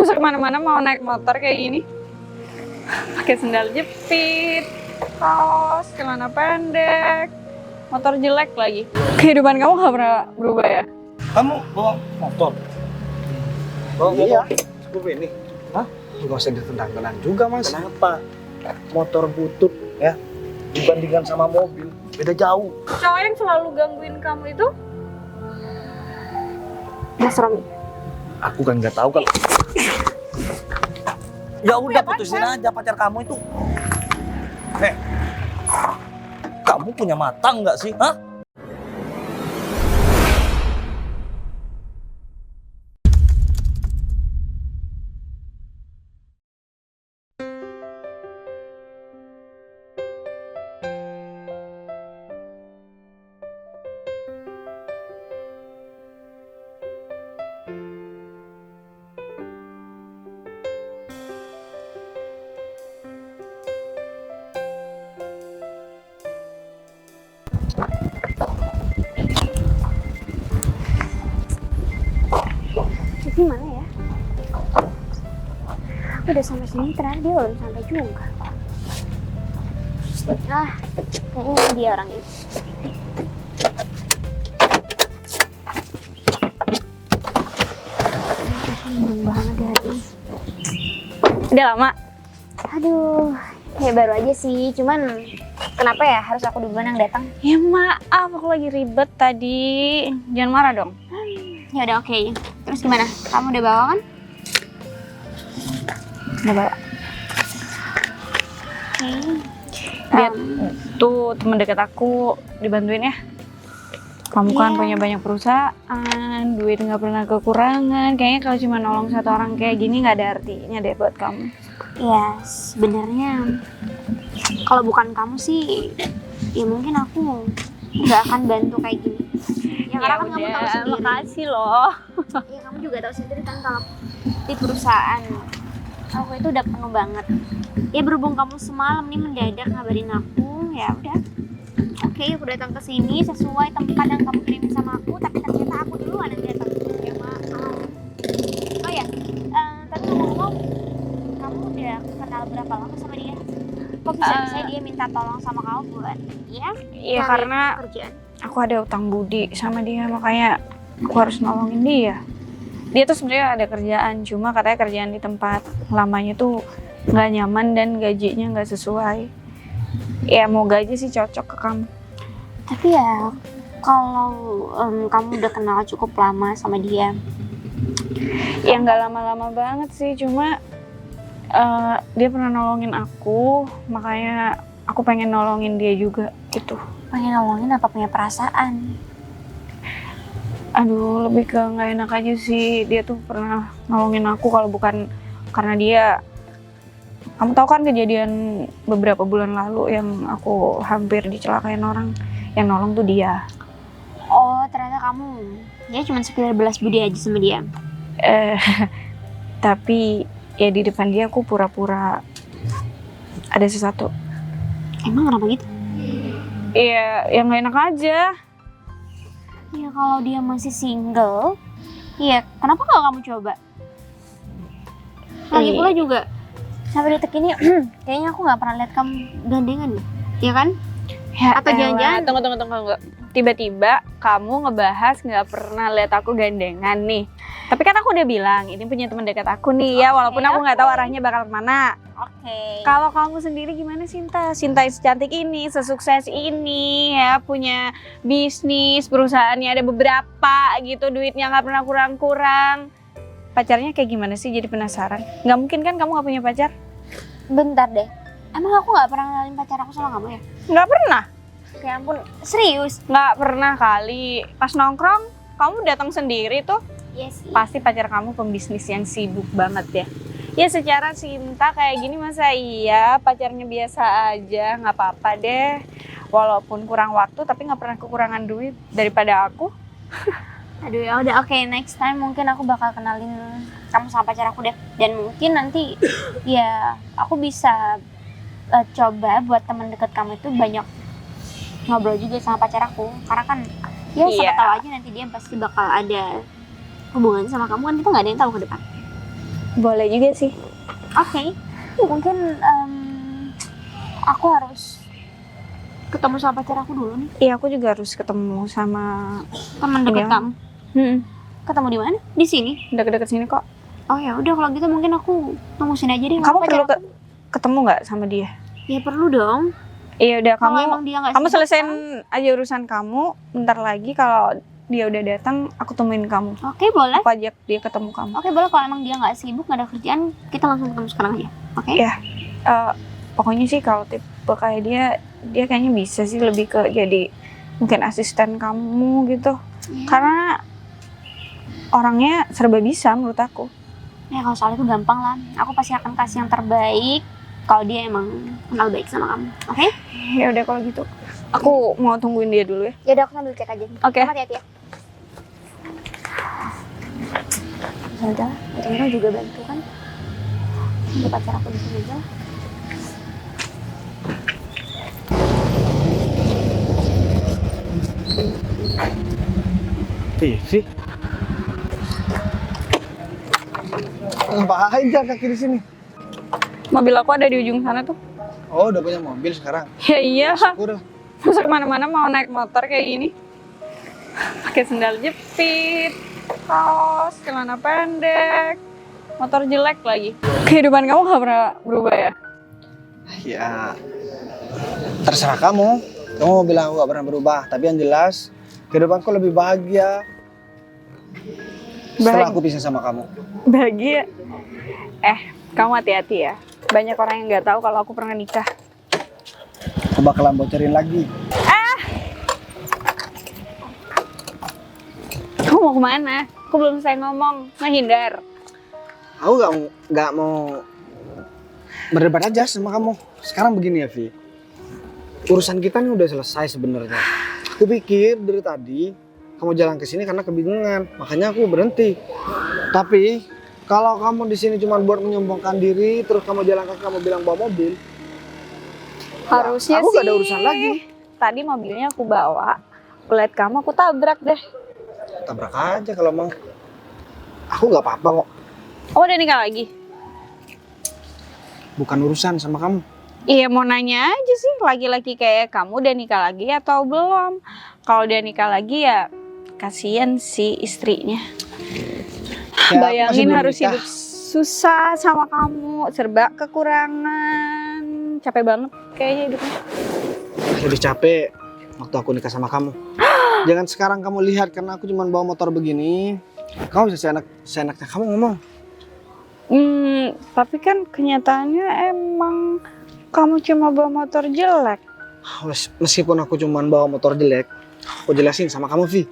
Masa kemana-mana mau naik motor kayak gini? Pakai sendal jepit, kaos, celana pendek, motor jelek lagi. Kehidupan kamu gak pernah berubah ya? Kamu bawa motor? Bawa Iya. motor? Seperti ini? Hah? Nggak usah ditendang-tendang juga, Mas. Kenapa? Motor butut ya dibandingkan sama mobil beda jauh. Cowok yang selalu gangguin kamu itu Mas Romi. Aku kan nggak tahu kalau. Ya udah putusin aja pacar kamu itu. Kamu punya mata nggak sih? Hah? Cici mana ya? Aku udah sampai sini, ternyata dia belum sampai juga. Kayaknya dia orangnya. Seneng banget ya ini. Udah lama? Aduh, ya baru aja sih. Cuman kenapa ya harus aku duluan yang datang? Ya maaf, aku lagi ribet tadi. Jangan marah dong. Ya udah oke. Terus gimana? Kamu udah bawa kan? Udah bawa. Oke. Dia tuh temen deket aku, dibantuin ya. Kamu kan Iya. punya banyak perusahaan, duit nggak pernah kekurangan. Kayaknya kalau cuma nolong satu orang kayak gini nggak ada artinya deh buat kamu. Ya sebenarnya kalau bukan kamu sih, ya mungkin aku nggak akan bantu kayak gini. Ya karena kan kamu tahu sendiri. Makasih loh. Ya kamu juga tahu sendiri kan kalau di perusahaan aku itu udah penuh banget. Ya berhubung kamu semalam nih mendadak ngabarin aku, ya udah. Oke, aku datang ke sini sesuai tempat yang kamu kirim sama aku, tapi ternyata aku duluan yang datang. Ya maaf. Oh ya, tapi ngomong-ngomong, kamu udah kenal berapa lama sama dia? Kok bisa dia minta tolong sama kamu buat ya? Iya karena kerjaan. aku ada utang budi sama dia, makanya aku harus nolongin dia. Dia tuh sebenarnya ada kerjaan, cuma katanya kerjaan di tempat lamanya tuh nggak nyaman dan gajinya nggak sesuai. Ya mau gaji sih cocok ke kamu. Tapi ya kalau kamu udah kenal cukup lama sama dia, Ya nggak lama-lama banget sih, cuma dia pernah nolongin aku, makanya aku pengen nolongin dia juga gitu. pengen nolongin apa punya perasaan? Aduh, lebih ke nggak enak aja sih. Dia tuh pernah nolongin aku, kalau bukan karena dia. Kamu tahu kan kejadian beberapa bulan lalu yang aku hampir dicelakain orang. Yang nolong tuh dia. Oh ternyata kamu ya cuma sekedar belas budi aja sama dia. Tapi ya di depan dia aku pura-pura ada sesuatu. Emang kenapa gitu? Iya, yang nggak enak aja. Ya kalau dia masih single, ya kenapa nggak kamu coba? Lagi pula juga sampai detik ini kayaknya aku nggak pernah lihat kamu gandengan deh, ya kan? Ya, Atau jangan-jangan- tunggu. Tiba-tiba kamu ngebahas nggak pernah lihat aku gandengan nih. Tapi kan aku udah bilang, ini punya teman dekat aku nih ya, walaupun aku nggak tahu arahnya bakal kemana. Oke. Kalau kamu sendiri gimana Sinta? Sinta secantik ini, sesukses ini ya, punya bisnis, perusahaannya ada beberapa gitu, duitnya nggak pernah kurang-kurang. Pacarnya kayak gimana sih? Jadi penasaran. Nggak mungkin kan kamu nggak punya pacar? Bentar deh. Emang aku nggak pernah kenalin pacar aku sama kamu ya? Nggak pernah. Ya ampun, serius? Nggak pernah kali. Pas nongkrong, kamu datang sendiri tuh. Iya sih. Pasti pacar kamu pembisnis yang sibuk banget ya. Ya secara Sinta kayak gini masa iya, pacarnya biasa aja, nggak apa-apa deh. Walaupun kurang waktu tapi nggak pernah kekurangan duit daripada aku. Aduh ya udah oke, next time mungkin aku bakal kenalin kamu sama pacar aku deh. Dan mungkin nanti ya aku bisa coba buat teman dekat kamu itu banyak ngobrol juga sama pacar aku. Karena kan ya siapa Iya. tahu aja nanti dia pasti bakal ada hubungan sama kamu, kan kita nggak ada yang tahu ke depan. Boleh juga sih. Oke. Mungkin aku harus ketemu sama pacar aku dulu nih. Iya, aku juga harus ketemu sama Teman dekat Iya. kamu. Ketemu di mana? Di sini. deket-deket sini kok. Oh ya udah kalau gitu mungkin aku tunggu sini aja deh. Kamu sama perlu pacar aku. ketemu nggak sama dia? Ya perlu dong. Iya udah, Kalau kamu emang dia nggak kamu sibuk, selesaiin kan? aja urusan kamu. Bentar lagi kalau dia udah datang, aku temuin kamu. Oke boleh. Aku ajak dia ketemu kamu. Oke boleh kalau emang dia nggak sibuk nggak ada kerjaan kita langsung ketemu sekarang aja. Oke. Iya. Pokoknya sih kalau tipe kayak dia kayaknya bisa sih lebih ke jadi mungkin asisten kamu gitu. Iya. Karena orangnya serba bisa menurut aku. Ya kalau soal itu gampang lah. Aku pasti akan kasih yang terbaik kalau dia emang kenal baik sama kamu. Oke? Ya udah kalau gitu. Aku mau tungguin dia dulu ya. Ya udah aku sambil cek aja. Oke. Kamu hati-hati ya. Ya udah, Rino juga bantu kan. Ada pacar aku di sini aja. Vivi. Ngapain jalan kaki di sini? Mobil aku ada di ujung sana tuh. Oh, udah punya mobil sekarang. Ya iya. Udah. Masa kemana-mana mau naik motor kayak gini. Pakai sendal jepit, kaos, celana pendek, motor jelek lagi. Kehidupan kamu gak pernah berubah ya? Ya, terserah kamu. Kamu mau bilang aku gak pernah berubah, tapi yang jelas kehidupanku lebih bahagia setelah aku pisah sama kamu. Bahagia. Kamu hati-hati ya. Banyak orang yang nggak tahu kalau aku pernah nikah. Aku bakalan bocorin lagi. Kamu mau kemana? Aku belum selesai ngomong. Menghindar. Aku nggak mau berdebat aja sama kamu. Sekarang begini ya, Vi. Urusan kita nih udah selesai sebenarnya. Aku pikir dari tadi kamu jalan ke sini karena kebingungan, makanya aku berhenti. Tapi kalau kamu di sini cuma buat menyombongkan diri, terus kamu jalan kaki kamu bilang bawa mobil, Harusnya aku sih. gak ada urusan lagi. Tadi mobilnya aku bawa. Aku lihat kamu, aku tabrak deh. Tabrak aja kalau mau. Aku nggak apa-apa kok. Oh, udah nikah lagi? Bukan urusan sama kamu. Iya, mau nanya aja sih. Laki-laki kayak kamu udah nikah lagi atau belum? Kalau udah nikah lagi ya kasihan sih istrinya. Ya, aku masih Bayangin belum harus nikah. hidup susah sama kamu, serba kekurangan, capek banget kayaknya hidupnya. Lebih capek waktu aku nikah sama kamu. Jangan sekarang kamu lihat karena aku cuma bawa motor begini. Kamu bisa seenaknya kamu ngomong. Tapi kan kenyataannya emang kamu cuma bawa motor jelek. Meskipun aku cuma bawa motor jelek, aku jelasin sama kamu, Vi.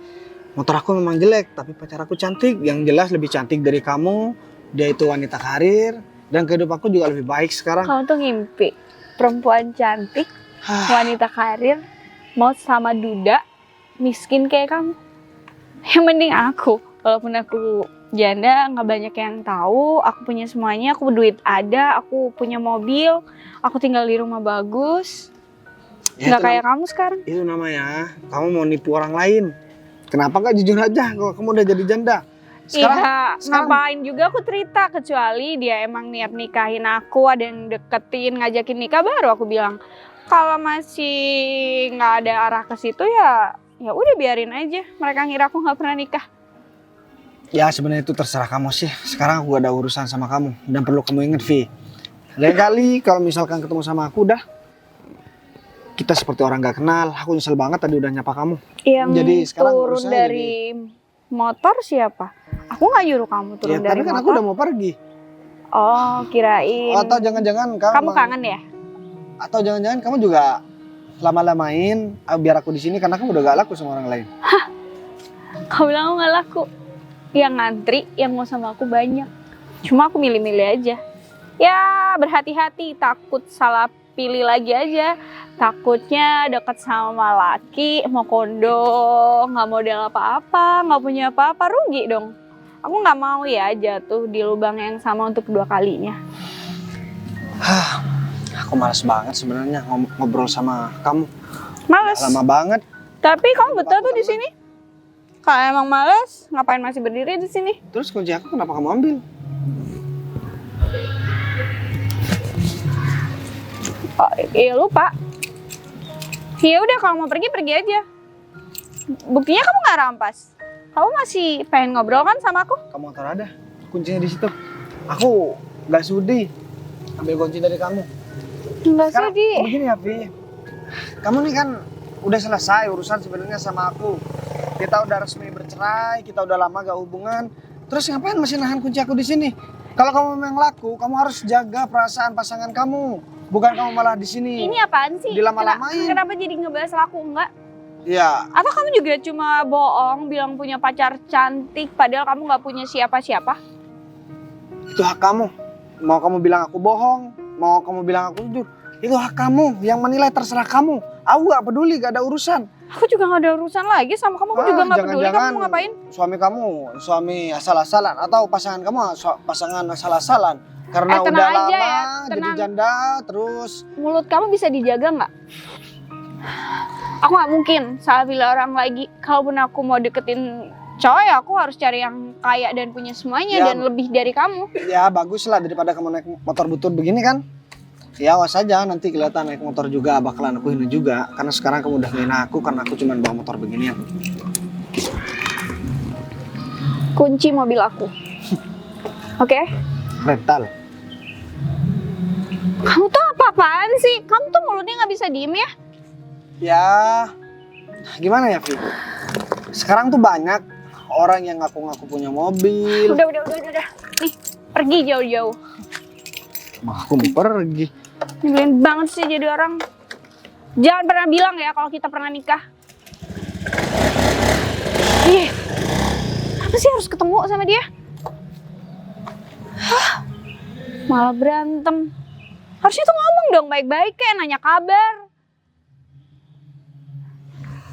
Motor aku memang jelek, tapi pacar aku cantik. Yang jelas lebih cantik dari kamu. Dia itu wanita karir dan kehidupanku juga lebih baik sekarang. Kamu tuh ngimpi perempuan cantik, wanita karir, mau sama duda, miskin kayak kamu. Yang mending aku, walaupun aku janda, nggak banyak yang tahu, aku punya semuanya, aku duit ada, aku punya mobil, aku tinggal di rumah bagus, Ya, nggak kayak kamu sekarang. itu namanya kamu mau nipu orang lain. Kenapa nggak jujur aja kalau kamu udah jadi janda? Iya, ngapain juga aku cerita, kecuali dia emang niat nikahin aku, ada yang deketin, ngajakin nikah, baru aku bilang. Kalau masih nggak ada arah ke situ ya udah biarin aja. Mereka ngira aku nggak pernah nikah. Ya sebenarnya itu terserah kamu sih. Sekarang aku gak ada urusan sama kamu dan perlu kamu inget, Vi. Lain kali kalau misalkan ketemu sama aku udah kita seperti orang gak kenal. Aku nyesel banget tadi udah nyapa kamu. Yang Jadi sekarang turun urusannya dari motor siapa? Aku nggak nyuruh kamu turun Ya dari tapi kan motor. aku udah mau pergi. Oh, kirain. Atau jangan-jangan Kamu kangen ya? Atau jangan-jangan kamu juga lama-lamain biar aku di sini karena kamu udah gak laku sama orang lain. Kau bilang aku nggak laku. Yang ngantri, yang mau sama aku banyak. Cuma aku milih-milih aja. Ya berhati-hati, takut salah pilih lagi aja. Takutnya deket sama laki, mau kondo, nggak modal apa-apa, nggak punya apa-apa, rugi dong. Aku nggak mau ya jatuh di lubang yang sama untuk kedua kalinya. Aku malas banget sebenarnya ngobrol sama kamu. Males. Lama banget. Tapi kamu betah tuh di sini. Kalau emang males, ngapain masih berdiri di sini? Terus kunci aku kenapa kamu ambil? Oh, iya lupa. Ya udah kalau mau pergi pergi aja. Buktinya kamu nggak rampas. Kamu masih pengen ngobrol kan sama aku? Kamu motor ada, kuncinya di situ. Aku nggak sudi ambil kunci dari kamu. Enggak Sekarang sedih. begini ya, Vi. Kamu nih kan udah selesai urusan sebenarnya sama aku. Kita udah resmi bercerai, kita udah lama gak hubungan. Terus ngapain masih nahan kunci aku di sini? Kalau kamu memang laku, kamu harus jaga perasaan pasangan kamu. Bukan kamu malah di sini. Ini apaan sih? Dilama-lamain. Kenapa jadi ngebahas laku enggak? Iya, Atau kamu juga cuma bohong bilang punya pacar cantik padahal kamu nggak punya siapa-siapa? itu hak kamu. Mau kamu bilang aku bohong, mau kamu bilang aku jujur, itu hak kamu. Yang menilai terserah kamu. Aku gak peduli, gak ada urusan. Aku juga nggak ada urusan lagi sama kamu. Aku juga nggak peduli kamu jangan-jangan mau ngapain. Suami kamu, suami asal-asalan. Atau pasangan kamu, pasangan asal-asalan. Karena tenang udah aja lama ya, jadi tenang. janda, terus Mulut kamu bisa dijaga nggak? Aku nggak mungkin salah pilih orang lagi. Kalaupun aku mau deketin cowok ya aku harus cari yang kaya dan punya semuanya Ya. dan lebih dari kamu. ya bagus lah daripada kamu naik motor butut begini kan. Ya awas aja nanti kelihatan naik motor juga bakalan aku hina juga. Karena sekarang kamu udah ngina aku karena aku cuma bawa motor beginian. Kunci mobil aku. Oke? Rental. Kamu tuh apa-apaan sih? Kamu tuh mulutnya nggak bisa diem ya? Ya gimana ya, Vi? Sekarang tuh banyak orang yang ngaku-ngaku punya mobil. Udah. Nih, pergi jauh-jauh. Aku mau pergi. Nyebelin banget sih jadi orang. Jangan pernah bilang ya kalau kita pernah nikah. Ih, apa sih harus ketemu sama dia? Hah, malah berantem. Harusnya tuh ngomong dong baik-baik kayak nanya kabar.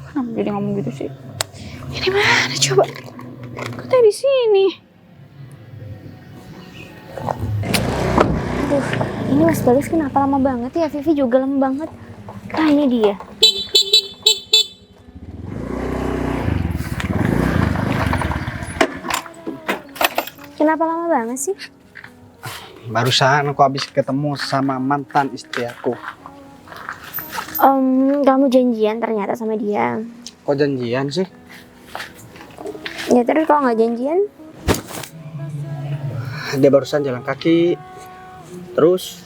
Kenapa jadi ngomong gitu sih? Ini mana coba? Katanya di sini. Aduh, ini Mas Bagas kenapa lama banget ya? Vivi juga lama banget. Ah, ini dia. Kenapa lama banget sih? Barusan aku habis ketemu sama mantan istri aku. Kamu janjian ternyata sama dia. Kok janjian sih? Ya terus kalau nggak janjian? Dia barusan jalan kaki, terus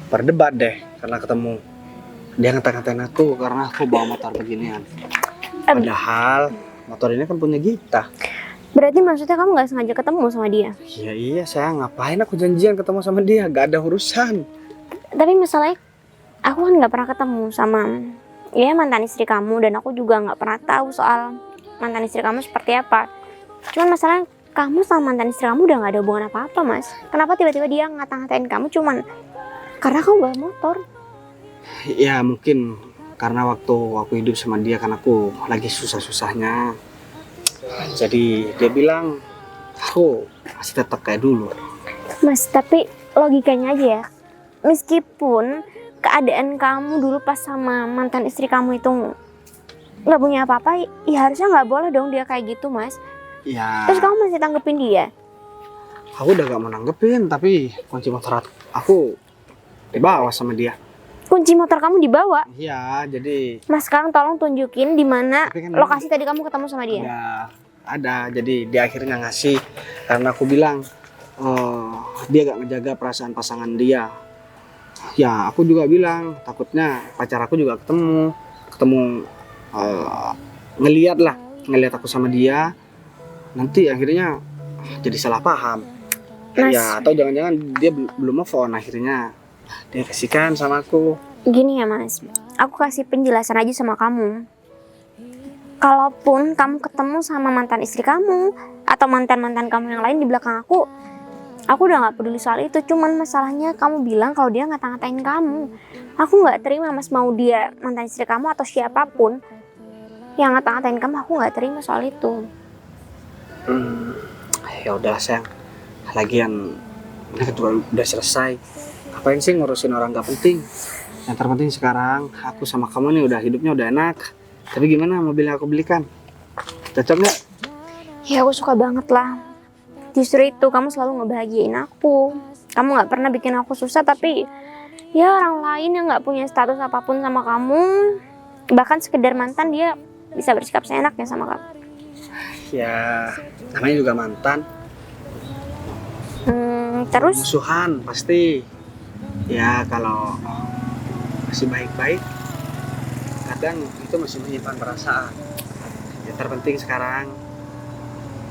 berdebat deh karena ketemu. Dia ngata-ngatain aku karena aku bawa motor beginian. Padahal motor ini kan punya Gita. Berarti maksudnya kamu nggak sengaja ketemu sama dia? Iya saya ngapain aku janjian ketemu sama dia, gak ada urusan. Tapi masalahnya aku kan nggak pernah ketemu sama ya mantan istri kamu dan aku juga nggak pernah tahu soal mantan istri kamu seperti apa. Cuman masalahnya kamu sama mantan istri kamu udah nggak ada hubungan apa-apa, Mas. Kenapa tiba-tiba dia ngata-ngatain kamu cuman karena kamu bawa motor? Ya mungkin karena waktu aku hidup sama dia kan aku lagi susah-susahnya. Jadi dia bilang aku masih tetap kayak dulu. Mas, tapi logikanya aja ya. Meskipun keadaan kamu dulu pas sama mantan istri kamu itu nggak punya apa-apa, ya harusnya nggak boleh dong dia kayak gitu, Mas. Ya Terus kamu masih tanggepin dia? aku udah gak mau nanggepin, tapi kunci motor aku dibawa sama dia. Kunci motor kamu dibawa? Iya, jadi Mas, sekarang tolong tunjukin di mana Tapi kan lokasi tadi kamu ketemu sama dia. ada. Jadi dia akhirnya ngasih karena aku bilang dia gak ngejaga perasaan pasangan dia. Ya, aku juga bilang takutnya pacar aku juga ketemu ngelihat aku sama dia. Nanti akhirnya jadi salah paham. Mas. Ya, atau jangan-jangan dia belum move on akhirnya dia kasihkan sama aku. Gini ya, Mas, aku kasih penjelasan aja sama kamu. Kalaupun kamu ketemu sama mantan istri kamu atau mantan-mantan kamu yang lain di belakang aku udah gak peduli soal itu. Cuman masalahnya kamu bilang kalau dia ngata-ngatain kamu. Aku gak terima, Mas, mau dia mantan istri kamu atau siapapun yang ngata-ngatain kamu, aku gak terima soal itu. Ya udah sayang, lagian ini kan udah selesai. Ngapain sih ngurusin orang gak penting? Yang terpenting sekarang aku sama kamu nih udah hidupnya udah enak. Tapi gimana mobil yang aku belikan? Cocok nggak? Ya aku suka banget lah. Justru itu kamu selalu ngebahagiain aku. Kamu gak pernah bikin aku susah, tapi Ya orang lain yang nggak punya status apapun sama kamu, bahkan sekedar mantan, dia bisa bersikap seenaknya sama kamu. Ya, namanya juga mantan. Terus Musuhan pasti. Ya kalau masih baik-baik, kadang itu masih menyimpan perasaan. Yang terpenting sekarang,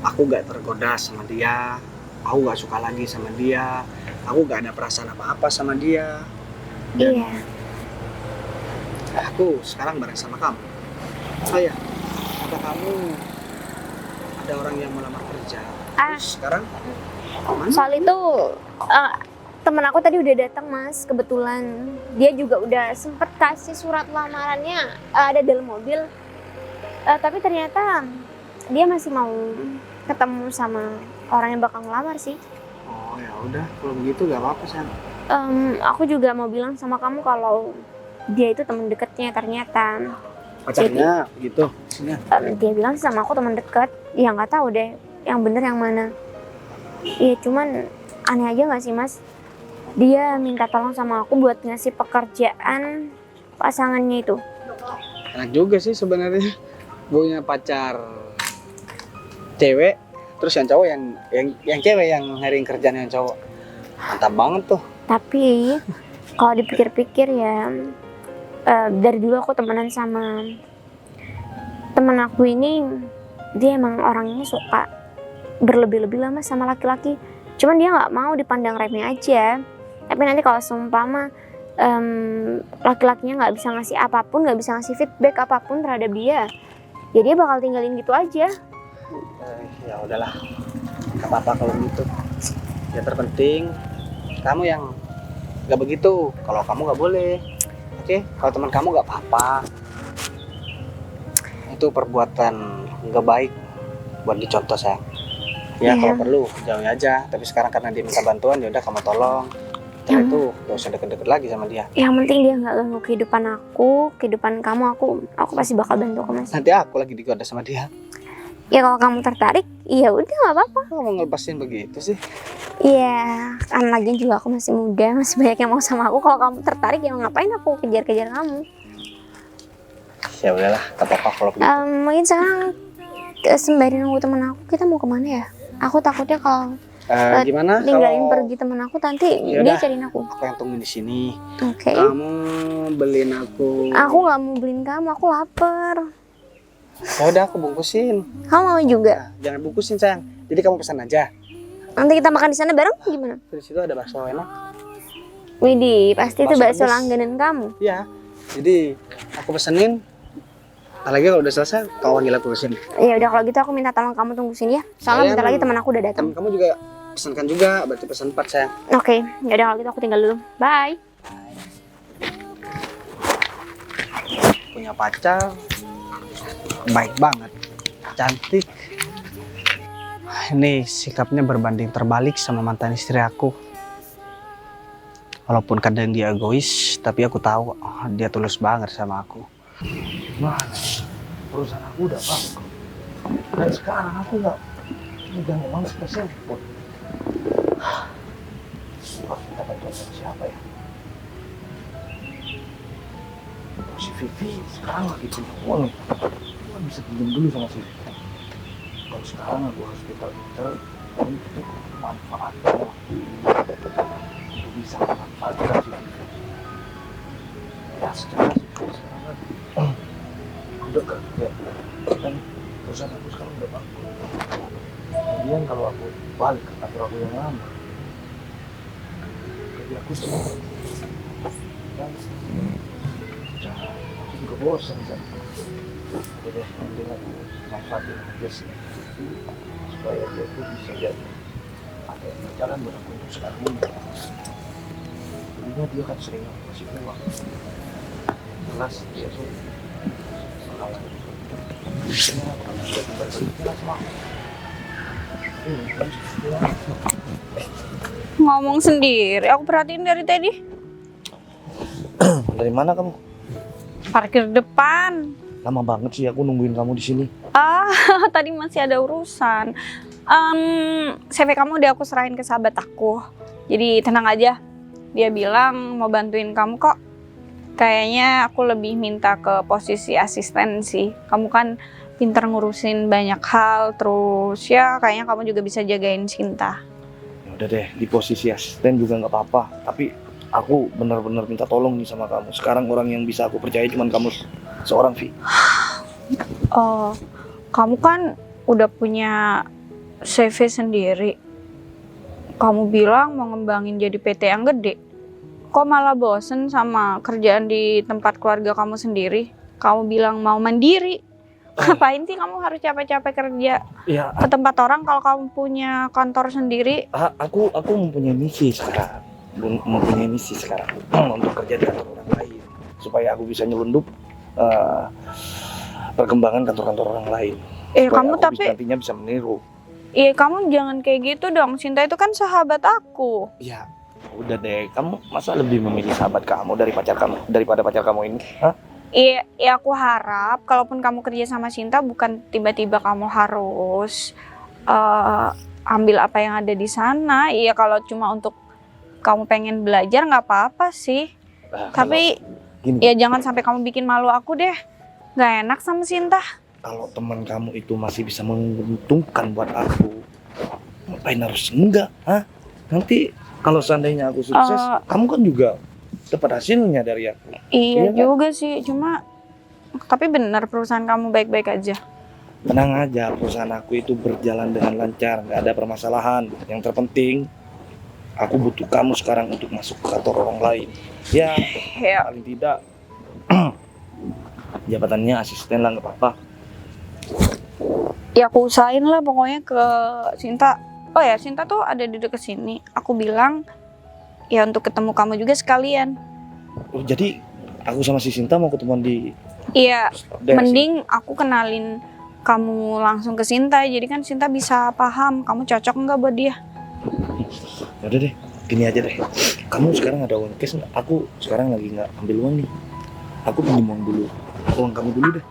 aku gak tergoda sama dia, aku gak suka lagi sama dia, aku gak ada perasaan apa-apa sama dia. Dan iya. aku sekarang bareng sama kamu. Oh ya, kata kamu ada orang yang melamar kerja. Terus sekarang mana? Soal itu temen aku tadi udah datang Mas, kebetulan dia juga udah sempet kasih surat lamarannya, ada dalam mobil. Tapi ternyata dia masih mau ketemu sama orang yang bakal ngelamar sih. Oh ya udah, kalau begitu gak apa-apa San. Aku juga mau bilang sama kamu kalau dia itu teman dekatnya ternyata. Pacarnya gitu. Sini. Dia bilang sih sama aku teman dekat. Ya nggak tahu deh, yang bener yang mana. Iya cuman aneh aja nggak sih Mas? Dia minta tolong sama aku buat ngasih pekerjaan pasangannya itu. Enak juga sih sebenarnya punya pacar cewek, terus yang cowok yang cewek yang nyariin kerjaan yang cowok. Mantap banget tuh. Tapi kalau dipikir-pikir ya, dari dulu aku temenan sama temen aku ini, dia emang orangnya suka berlebih-lebih lama sama laki-laki. Cuman dia nggak mau dipandang remeh aja. Tapi nanti kalau seumpama laki-lakinya nggak bisa ngasih apapun, nggak bisa ngasih feedback apapun terhadap dia, ya dia bakal tinggalin gitu aja. Ya udahlah, nggak apa-apa kalau gitu. Ya terpenting kamu yang nggak begitu. Kalau kamu nggak boleh, oke? Kalau teman kamu nggak apa-apa. Itu perbuatan nggak baik buat dicontoh sayang. Ya Iya. kalau perlu jauhi aja. Tapi sekarang karena dia minta bantuan, ya udah kamu tolong. Setelah itu gak usah deket-deket lagi sama dia. Yang penting dia nggak ganggu kehidupan aku, kehidupan kamu. Aku pasti bakal bantu kok Mas. Nanti aku lagi digoda sama dia. Ya kalau kamu tertarik, ya udah nggak apa-apa. Kok mau ngelepasin begitu sih? Iya, kan lagi juga aku masih muda, masih banyak yang mau sama aku. Kalau kamu tertarik, ya ngapain aku kejar-kejar kamu? Ya udahlah, gak apa-apa kalau begitu. Mungkin sekarang sembari nunggu temen aku, kita mau kemana ya? Aku takutnya kalau Gimana ninggalin kalau pergi temen aku, nanti Ya dia udah. cariin aku. aku yang tungguin di sini? Oke. Kamu beliin aku. Aku nggak mau beliin kamu, aku lapar. Ya udah aku bungkusin. Kamu mau juga? Jangan bungkusin sayang. Jadi kamu pesan aja. Nanti kita makan di sana bareng gimana? Di situ ada bakso enak. Widih, pasti itu Bakso bakso pedas. langganan kamu. Iya. Jadi aku pesenin. Ntar lagi kalau udah selesai, kau panggil aku ke sini. Ya udah kalau gitu aku minta tolong kamu tunggu sini ya. Soalnya bentar lagi teman aku udah datang. Temen kamu juga pesankan juga, berarti pesan 4 sayang. Oke, ya udah kalau gitu aku tinggal dulu. Bye. Punya pacar baik banget, cantik. Ini sikapnya berbanding terbalik sama mantan istri aku. Walaupun kadang dia egois, tapi aku tahu dia tulus banget sama aku. Mas, perusahaan aku udah bangkrut. Dan sekarang aku nggak megang uang sepeser pun. Harus minta bantuan sama siapa ya? Si Vivi sekarang lagi punya uang nih. Aku kan bisa pinjam dulu sama si Vivi. Kalau sekarang aku harus pintar-pintar untuk manfaatkan untuk bisa memanfaatkan si Vivi. Ya secara si Vivi sekarang kan udah kerja kan, perusahaan aku sekarang udah bangkrut. Kemudian kalau aku balik ke kantor aku yang lama, kerja aku semua dan ya, aku juga bosan kan. Jadi mending aku manfaatin aja sih supaya dia tuh bisa jadi ada yang berjalan buat aku untuk sekarang ini. Dulunya dia kan sering ngasih uang, jelas dia tuh bakalan Ngomong sendiri, aku perhatiin dari tadi. Dari mana kamu? Parkir depan. Lama banget sih aku nungguin kamu di sini. Tadi masih ada urusan. CV kamu udah aku serahin ke sahabat aku. Jadi tenang aja. Dia bilang mau bantuin kamu kok. Kayaknya aku lebih minta ke posisi asisten sih. Kamu kan pinter ngurusin banyak hal, terus ya kayaknya kamu juga bisa jagain Sinta. Ya udah deh, di posisi asisten juga nggak apa-apa. Tapi aku benar-benar minta tolong nih sama kamu. Sekarang orang yang bisa aku percaya cuma kamu seorang, Vi. Oh, kamu kan udah punya CV sendiri. Kamu bilang mau ngembangin jadi PT yang gede. Kok malah bosen sama kerjaan di tempat keluarga kamu sendiri? Kamu bilang mau mandiri. Ngapain sih kamu harus capek-capek kerja Ya, ke tempat orang kalau kamu punya kantor sendiri? aku mempunyai misi sekarang. Mempunyai misi sekarang untuk kerja di kantor orang lain supaya aku bisa nyelundup perkembangan kantor-kantor orang lain. Supaya Kamu aku tapi nantinya bisa meniru. kamu jangan kayak gitu dong. Sinta itu kan sahabat aku. Ya, udah deh. Kamu masa lebih memilih sahabat kamu daripada pacar kamu ini? Hah? Aku harap kalaupun kamu kerja sama Sinta bukan tiba-tiba kamu harus ambil apa yang ada di sana. Iya, kalau cuma untuk kamu pengen belajar nggak apa-apa sih. Tapi gini, ya jangan sampai kamu bikin malu aku deh. Nggak enak sama Sinta. kalau teman kamu itu masih bisa menguntungkan buat aku, ngapain harus enggak? Hah? Nanti kalau seandainya aku sukses, kamu kan juga dapat hasilnya dari aku. Iya Iya kan? juga sih, cuma tapi benar perusahaan kamu baik-baik aja. Tenang aja, perusahaan aku itu berjalan dengan lancar, nggak ada permasalahan. Yang terpenting, aku butuh kamu sekarang untuk masuk ke kantor orang lain. Ya, Ya, paling tidak jabatannya asisten lah, nggak apa-apa. ya aku usahain lah pokoknya ke Sinta. Oh ya, Sinta tuh ada di dekat sini. Aku bilang ya untuk ketemu kamu juga sekalian. Oh, jadi aku sama si Sinta mau ketemuan di Iya, daerah mending aku kenalin kamu langsung ke Sinta. Jadi kan Sinta bisa paham kamu cocok nggak buat dia. sini. Yaudah deh, gini aja deh. Kamu sekarang ada uang cash nggak? Aku sekarang lagi nggak ambil uang nih. Aku pinjam uang dulu. Uang kamu dulu deh.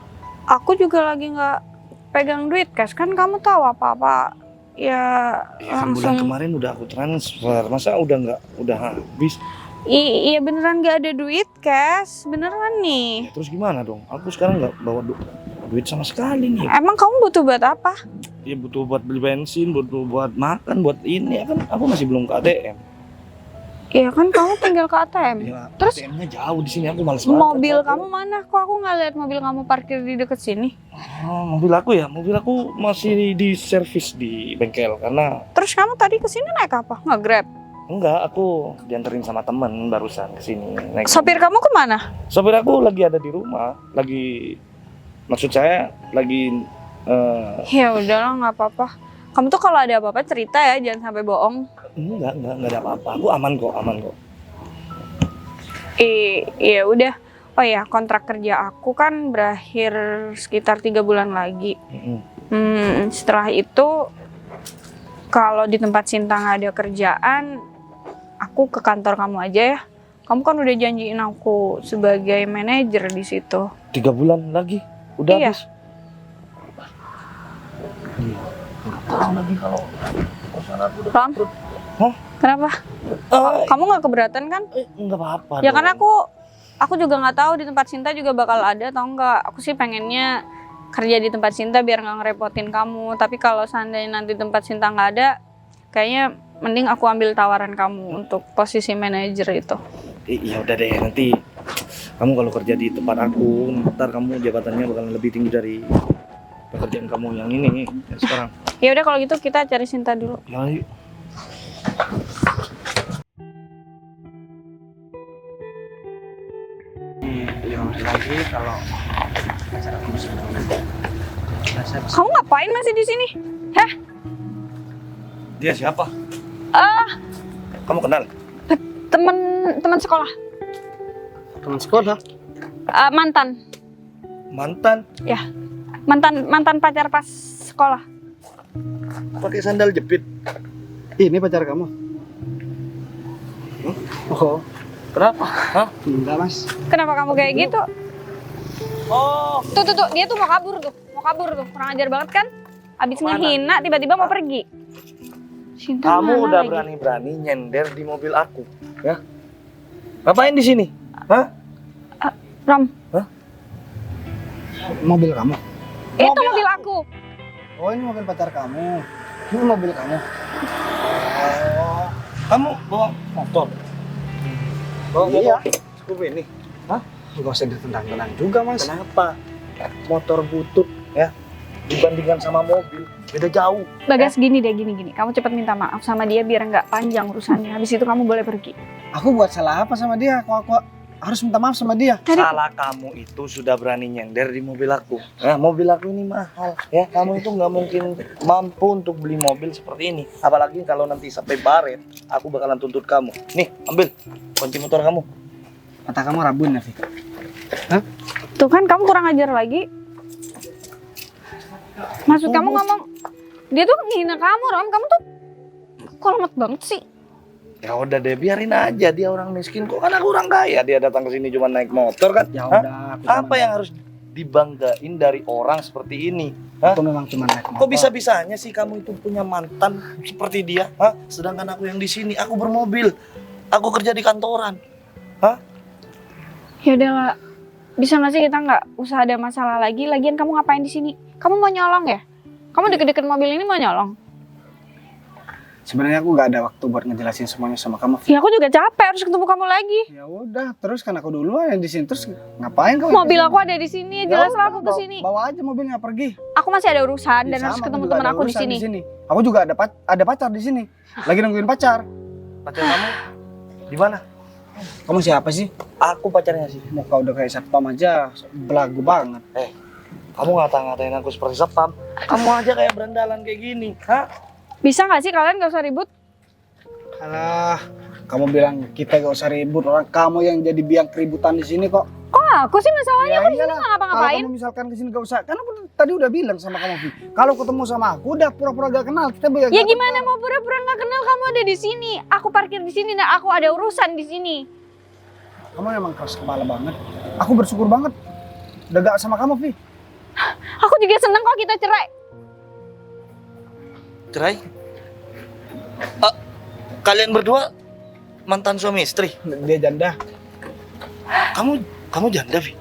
Aku juga lagi nggak pegang duit cash, kan kamu tahu apa-apa ya Ya, kan bulan langsung. kemarin udah aku transfer, masa udah habis? Iya beneran nggak ada duit cash, beneran nih. Ya, terus gimana dong? Aku sekarang nggak bawa duit sama sekali nih. Emang kamu butuh buat apa? Ya butuh buat beli bensin, butuh buat makan, buat ini. Ya kan aku masih belum ke ATM. Iya kan kamu tinggal ke ATM. Ya, Terus ATM-nya jauh di sini, aku males banget. mobil kamu mana? Kok aku nggak lihat mobil kamu parkir di deket sini? Oh, mobil aku masih di servis di bengkel karena Terus kamu tadi kesini naik apa? Nggak Grab? enggak, aku dianterin sama temen barusan ke sini. Naik Sopir kamu kemana? Sopir aku lagi ada di rumah, maksud saya lagi Ya udahlah nggak apa-apa. Kamu tuh kalau ada apa-apa cerita ya, jangan sampai bohong. enggak ada apa-apa. Aku aman kok. Iya udah. Oh ya, kontrak kerja aku kan berakhir sekitar 3 bulan lagi. Setelah itu kalau di tempat Sinta nggak ada kerjaan, aku ke kantor kamu aja ya. Kamu kan udah janjiin aku sebagai manajer di situ. 3 bulan lagi udah Iya. habis. Iya. Nggak tahu lagi kalau perusahaan aku udah Ram? bangkrut. Kenapa? Kamu nggak keberatan kan? Enggak apa-apa. Ya dong. kan aku juga nggak tahu di tempat Sinta juga bakal ada atau enggak. Aku sih pengennya kerja di tempat Sinta biar nggak ngerepotin kamu. Tapi kalau seandainya nanti tempat Sinta nggak ada, kayaknya mending aku ambil tawaran kamu untuk posisi manajer itu. Iya udah deh, nanti kamu kalau kerja di tempat aku, ntar kamu jabatannya bakalan lebih tinggi dari pekerjaan kamu yang ini yang sekarang. Ya udah kalau gitu kita cari Sinta dulu. Ya, yuk. Lagi kalau acara kamu Kamu ngapain masih di sini? Dia siapa? Kamu kenal? Teman sekolah. teman sekolah. Mantan mantan pacar pas sekolah. pakai sandal jepit. Ini pacar kamu? Oh, Kenapa? Hah? enggak mas. Kenapa kamu kayak gitu? Oh, Tuh, dia tuh mau kabur tuh. Kurang ajar banget kan? Abis Mana? ngehina, tiba-tiba mau pergi. Sinta kamu mana udah lagi? berani-berani nyender di mobil aku, ya? Ngapain di sini? Hah? Ram, Mobil kamu? itu mobil aku. Oh ini mobil pacar kamu. Ini mobil kamu. Oh, kamu bawa motor? Bawa Iya. motor? Scoop ini? Gak usah ditendang-tendang juga mas. Kenapa? Motor butut ya dibandingkan sama mobil beda jauh. Bagas gini deh, gini. Kamu cepet minta maaf sama dia biar nggak panjang urusannya. Habis itu kamu boleh pergi. Aku buat salah apa sama dia? Kok aku harus minta maaf sama dia? Salah kamu itu sudah berani nyender di mobil aku. Nah, mobil aku ini mahal ya. Kamu itu nggak mungkin mampu untuk beli mobil seperti ini. Apalagi kalau nanti sampai baret, aku bakalan tuntut kamu. Nih, ambil kunci motor kamu. Mata kamu rabun ya, Vi? Tuh kan kamu kurang ajar lagi. Maksud kamu ngomong dia tuh ngehina kamu, Ram. Kamu tuh kolamat banget sih. Ya udah deh, biarin aja, dia orang miskin kok, kan aku orang kaya. Dia datang ke sini cuma naik motor kan. Ya Hah? udah. Aku Apa yang harus dibanggain dari orang seperti ini? Aku memang cuma naik motor. Kok bisa-bisanya sih kamu itu punya mantan seperti dia? Hah? Sedangkan aku yang di sini, aku bermobil. Aku kerja di kantoran. Ya udahlah. Bisa nggak sih kita nggak usah ada masalah lagi? Lagian kamu ngapain di sini? Kamu mau nyolong ya? Kamu deket-deket mobil ini mau nyolong? Sebenarnya aku gak ada waktu buat ngejelasin semuanya sama kamu, Vi. Ya aku juga capek harus ketemu kamu lagi. Ya udah, terus kan aku dulu yang di sini. Terus ngapain kamu? Mobil aku ada di sini, jelaslah aku ke sini. Bawa aja mobilnya pergi. Aku masih ada urusan dan Ya, harus sama, ketemu juga teman ada aku di urusan sini. Aku juga ada pacar di sini. Lagi nungguin pacar. Pacar kamu di mana? Kamu siapa sih? Aku pacarnya sih. Muka udah kayak satpam aja, belagu banget. Kamu ngata-ngatain aku seperti satpam. Kamu aja kayak berandalan kayak gini. Hah? Bisa nggak sih kalian nggak usah ribut? Alah, kamu bilang kita gak usah ribut. Orang kamu yang jadi biang keributan di sini kok. Kok aku sih masalahnya aku di sini iyalah. nggak Kalau ngapa-ngapain. kamu misalkan kesini gak usah, kan aku tadi udah bilang sama kamu, Vi. Kalau ketemu sama aku udah pura-pura gak kenal. Kita biar Ya gimana mau pura-pura nggak kenal kamu ada di sini? Aku parkir di sini dan aku ada urusan di sini. Kamu emang keras kepala banget. Aku bersyukur banget udah gak sama kamu, Vi. Aku juga seneng kok kita cerai. Cerai? Kalian berdua mantan suami istri? Dia janda. Kamu janda, Vi?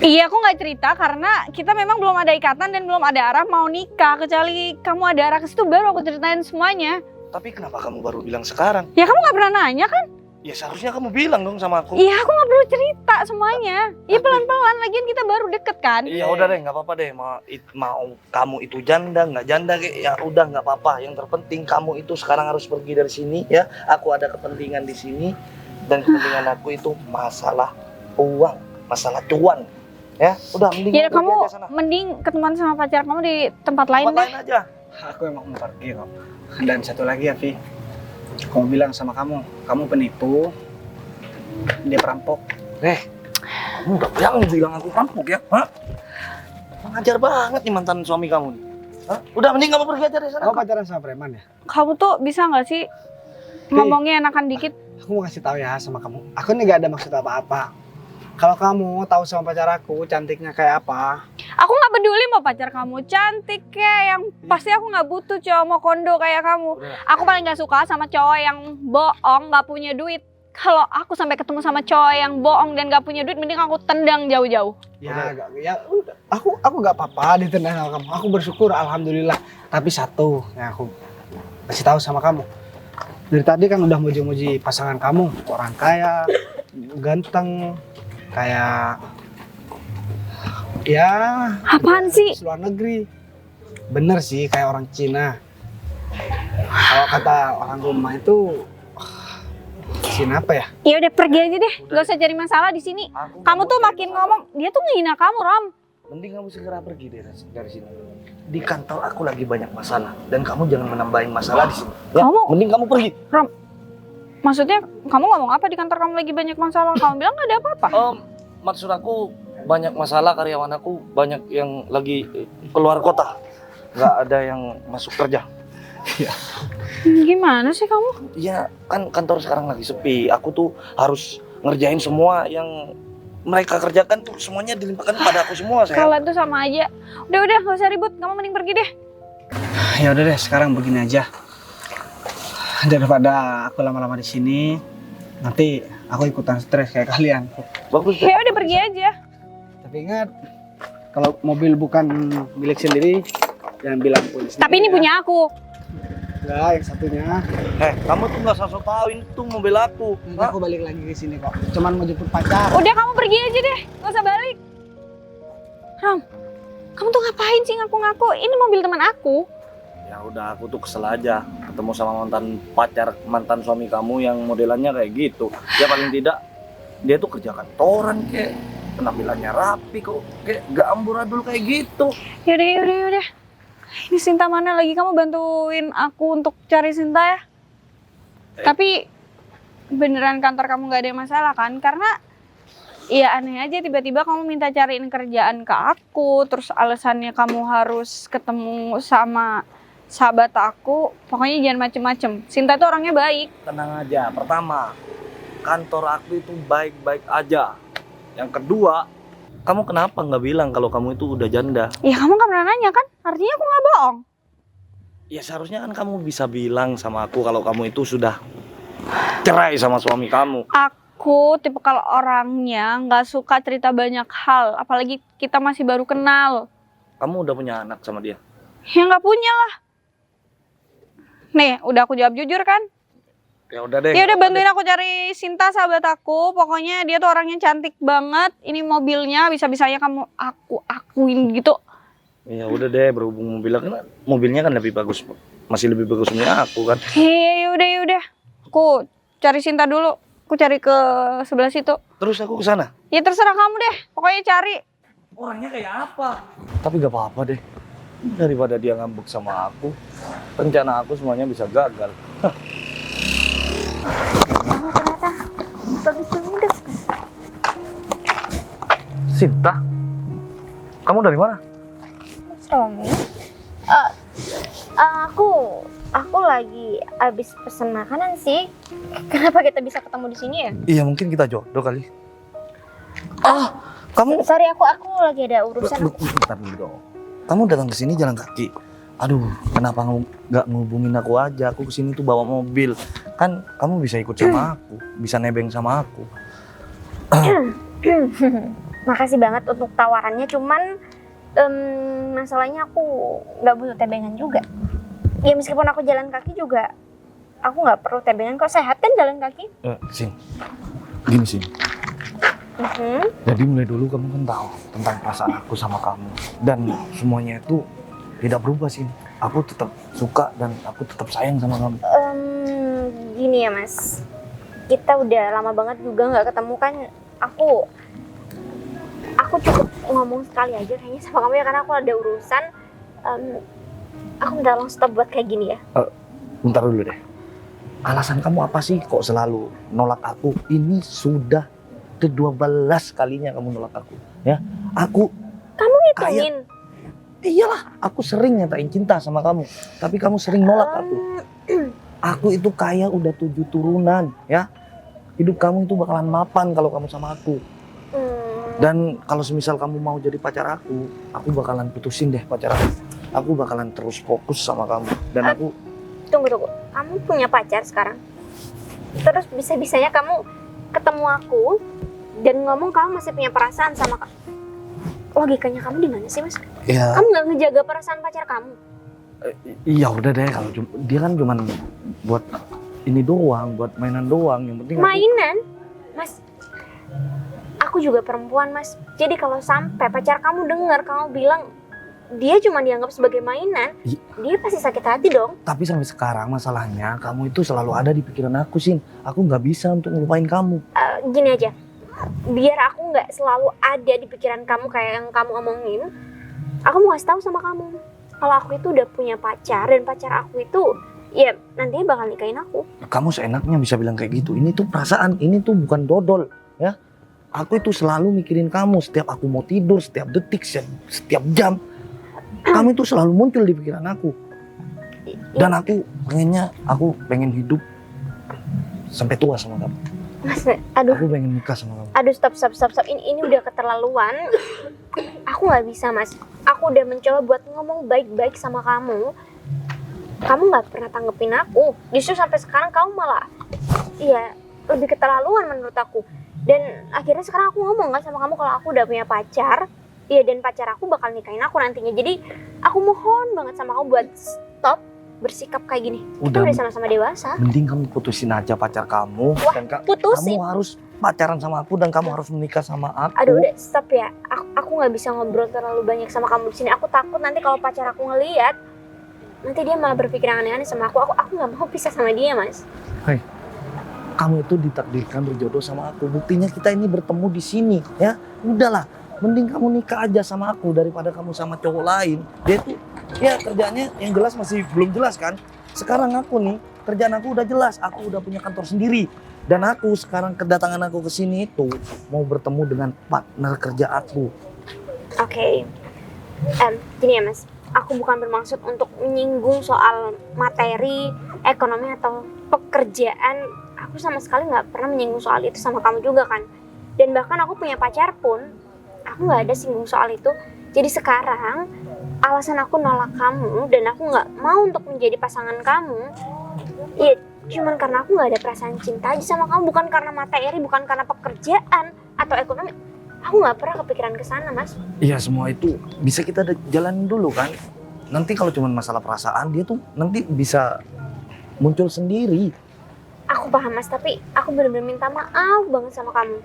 Iya, aku nggak cerita karena kita memang belum ada ikatan dan belum ada arah mau nikah. Kecuali kamu ada arah ke situ baru aku ceritain semuanya. Tapi kenapa kamu baru bilang sekarang? Ya kamu nggak pernah nanya kan? Ya seharusnya kamu bilang dong sama aku. Iya, aku nggak perlu cerita semuanya. Iya pelan-pelan, lagian kita baru deket kan? Ya udah deh, nggak apa-apa deh. Mau kamu itu janda nggak janda kayak ya udah nggak apa-apa. Yang terpenting kamu itu sekarang harus pergi dari sini ya. Aku ada kepentingan di sini dan kepentingan aku itu masalah uang, masalah cuan. Ya, udah mending Ya pergi kamu aja sana. mending ketemuan sama pacar kamu di tempat lain Tempat deh. lain aja. Aku emang mau pergi kok. Dan satu lagi ya, Vi. Kamu bilang sama kamu penipu. Dia perampok. Kamu udah bilang aku rampok ya? Hah? Mengajar banget nih mantan suami kamu nih. Hah? Udah mending kamu pergi aja dari sana. Kamu pacaran sama preman ya? Kamu tuh bisa nggak sih ngomongnya enakan dikit? Aku mau kasih tahu ya sama kamu. Aku ini gak ada maksud apa-apa. Kalau kamu tahu sama pacar aku cantiknya kayak apa, Aku nggak peduli mau pacar kamu cantik kayak yang pasti aku nggak butuh cowok mau kondo kayak kamu. Aku paling nggak suka sama cowok yang bohong nggak punya duit. Kalau aku sampai ketemu sama cowok yang bohong dan nggak punya duit, mending aku tendang jauh-jauh. ya udah. Aku gak apa-apa ditendang sama kamu. Aku bersyukur alhamdulillah. Tapi satu yang aku kasih tahu sama kamu. Dari tadi kan udah muji-muji pasangan kamu, orang kaya, ganteng, kayak ya Apaan sih? luar negeri. Bener sih kayak orang Cina. Kalau kata orang rumah itu Cina apa ya? Ya udah pergi aja deh, gak usah cari masalah di sini. Kamu tuh makin ngomong, dia tuh ngehina kamu, Ram. Mending kamu segera pergi dari sini. Di kantor aku lagi banyak masalah dan kamu jangan menambahin masalah di sini. Ya, mending kamu pergi. Maksudnya kamu ngomong apa di kantor kamu lagi banyak masalah? Kamu bilang gak ada apa-apa. Maksud aku banyak masalah, karyawan aku banyak yang lagi keluar kota. Nggak ada yang masuk kerja. Gimana sih kamu? Iya, kan kantor sekarang lagi sepi. Aku tuh harus ngerjain semua yang mereka kerjakan tuh semuanya dilimpahkan pada aku semua, sayang. Kalian tuh sama aja. Udah gak usah ribut. Kamu mending pergi deh. Ya udah deh, sekarang begini aja. Daripada aku lama-lama di sini, nanti aku ikutan stres kayak kalian. Bagus deh. Ya udah pergi aja. Tapi ingat, kalau mobil bukan milik sendiri, jangan bilang punya sendiri. Tapi ini ya. punya aku. Enggak, yang satunya. Kamu tuh nggak usah tahu ini tuh mobil aku. Nanti aku balik lagi ke sini kok. Cuman mau jemput pacar. Udah kamu pergi aja deh, gak usah balik. Ram, kamu tuh ngapain sih ngaku-ngaku? Ini mobil teman aku. Ya udah, aku tuh kesel aja ketemu sama mantan suami kamu yang modelannya kayak gitu. Ya paling tidak dia tuh kerja kantoran kayak penampilannya rapi kok kayak gak amburadul kayak gitu. Yaudah. Ini Sinta mana lagi? Kamu bantuin aku untuk cari Sinta ya? Tapi beneran kantor kamu gak ada masalah kan? Karena ya aneh aja tiba-tiba kamu minta cariin kerjaan ke aku, terus alasannya kamu harus ketemu sama sahabat aku. Pokoknya jangan macem-macem. Sinta tuh orangnya baik. Tenang aja, pertama kantor aku itu baik-baik aja. Yang kedua, kamu kenapa nggak bilang kalau kamu itu udah janda? Ya kamu gak pernah nanya kan? Artinya aku gak bohong. Ya seharusnya kan kamu bisa bilang sama aku kalau kamu itu sudah cerai sama suami kamu. Aku tipe kalau orangnya nggak suka cerita banyak hal, apalagi kita masih baru kenal. Kamu udah punya anak sama dia? Ya nggak punya lah. Nih, udah aku jawab jujur kan? Ya udah deh. Ya udah bantuin aku cari Sinta sahabat aku. Pokoknya dia tuh orangnya cantik banget. Ini mobilnya bisa-bisanya kamu aku akuin gitu. Ya udah deh, berhubung mobilnya kan lebih bagus, masih lebih bagus punya aku kan. Ya udah. Aku cari Sinta dulu. Aku cari ke sebelah situ. Terus aku ke sana. Ya terserah kamu deh. Pokoknya cari. Orangnya kayak apa? Tapi gak apa-apa deh. Daripada dia ngambek sama aku, rencana aku semuanya bisa gagal. Ternyata bagus banget. Sinta, kamu dari mana? Suami? Aku lagi abis pesen makanan sih. Kenapa kita bisa ketemu di sini ya? Iya, mungkin kita jodoh kali. Kamu Sorry, aku lagi ada urusan. bentar dulu dong. Kamu datang ke sini jalan kaki. Aduh, kenapa nggak ngehubungin aku aja? Aku kesini tuh bawa mobil. Kan kamu bisa ikut sama aku, bisa nebeng sama aku. Makasih banget untuk tawarannya, cuman masalahnya aku nggak butuh tebengan juga. Ya meskipun aku jalan kaki juga, aku nggak perlu tebengan kok. Sehat kan jalan kaki? Sin, gini Sin. Mhm. Jadi mulai dulu kamu kan tahu tentang perasaan aku sama kamu. Dan semuanya itu tidak berubah Sin. Aku tetap suka dan aku tetap sayang sama kamu. Gini ya Mas, kita udah lama banget juga nggak ketemu kan. Aku cukup ngomong sekali aja kayaknya sama kamu ya, karena aku ada urusan. Aku minta tolong stop buat kayak gini ya. Bentar dulu deh. Alasan kamu apa sih kok selalu nolak aku? Ini sudah ke-12 kalinya kamu nolak aku. Ya, Kamu ngitungin? Iyalah, aku sering nyatain cinta sama kamu, tapi kamu sering nolak aku. Aku itu kaya udah 7 turunan, ya. Hidup kamu itu bakalan mapan kalau kamu sama aku. Dan kalau semisal kamu mau jadi pacar aku bakalan putusin deh pacar aku. Aku bakalan terus fokus sama kamu. Dan aku... Tunggu. Kamu punya pacar sekarang? Terus bisa-bisanya kamu ketemu aku dan ngomong kamu masih punya perasaan sama kamu. Logikanya kamu di mana sih, Mas? Ya, Kamu nggak ngejaga perasaan pacar kamu? iya udah deh, kalau dia kan cuman buat ini doang, buat mainan doang. Yang penting Mainan? Mas, aku juga perempuan, Mas. Jadi kalau sampai pacar kamu dengar kamu bilang dia cuma dianggap sebagai mainan, dia pasti sakit hati dong. Tapi sampai sekarang masalahnya kamu itu selalu ada di pikiran aku, Sin. Aku nggak bisa untuk ngelupain kamu. Gini aja, biar aku nggak selalu ada di pikiran kamu kayak yang kamu omongin, aku mau kasih tahu sama kamu kalau aku itu udah punya pacar, dan pacar aku itu ya nantinya bakal nikahin aku. Kamu seenaknya bisa bilang kayak gitu. Ini tuh perasaan, ini tuh bukan dodol, ya. Aku itu selalu mikirin kamu setiap aku mau tidur, setiap detik, setiap jam. Kamu itu selalu muncul di pikiran aku. Dan aku pengen hidup sampai tua sama kamu. Mas, aduh. Aku pengen nikah sama kamu. Aduh, stop. Ini udah keterlaluan. Aku nggak bisa, Mas. Aku udah mencoba buat ngomong baik-baik sama kamu. Kamu nggak pernah tanggepin aku. Justru sampai sekarang kamu malah, ya lebih keterlaluan menurut aku. Dan akhirnya sekarang aku ngomong kan sama kamu kalau aku udah punya pacar. Iya, dan pacar aku bakal nikahin aku nantinya. Jadi aku mohon banget sama kamu buat stop bersikap kayak gini. Kita Udah. udah sama-sama dewasa. Mending kamu putusin aja pacar kamu. Wah, Dan putusin? kamu harus pacaran sama aku dan kamu harus menikah sama aku. Aduh, udah stop ya. Aku nggak bisa ngobrol terlalu banyak sama kamu di sini. Aku takut nanti kalau pacar aku ngeliat, nanti dia malah berpikir aneh-aneh sama aku. Aku nggak mau pisah sama dia, Mas. Hei, kamu itu ditakdirkan berjodoh sama aku. Buktinya kita ini bertemu di sini, ya. Udahlah, mending kamu nikah aja sama aku daripada kamu sama cowok lain. Dia tuh, ya kerjanya yang jelas masih belum jelas kan. Sekarang aku nih, kerjaan aku udah jelas. Aku udah punya kantor sendiri. Dan aku sekarang kedatangan aku ke sini itu mau bertemu dengan partner kerja aku. Oke. Gini ya, Mas. Aku bukan bermaksud untuk menyinggung soal materi, ekonomi, atau pekerjaan. Aku sama sekali nggak pernah menyinggung soal itu sama kamu juga kan. Dan bahkan aku punya pacar pun, aku nggak ada singgung soal itu. Jadi sekarang, alasan aku nolak kamu dan aku nggak mau untuk menjadi pasangan kamu, ya cuman karena aku nggak ada perasaan cinta aja sama kamu. Bukan karena materi, bukan karena pekerjaan atau ekonomi. Aku nggak pernah kepikiran ke sana, Mas. Iya, semua itu bisa kita jalanin dulu kan. Nanti kalau cuma masalah perasaan, dia tuh nanti bisa muncul sendiri. Aku paham, Mas, tapi aku benar-benar minta maaf banget sama kamu.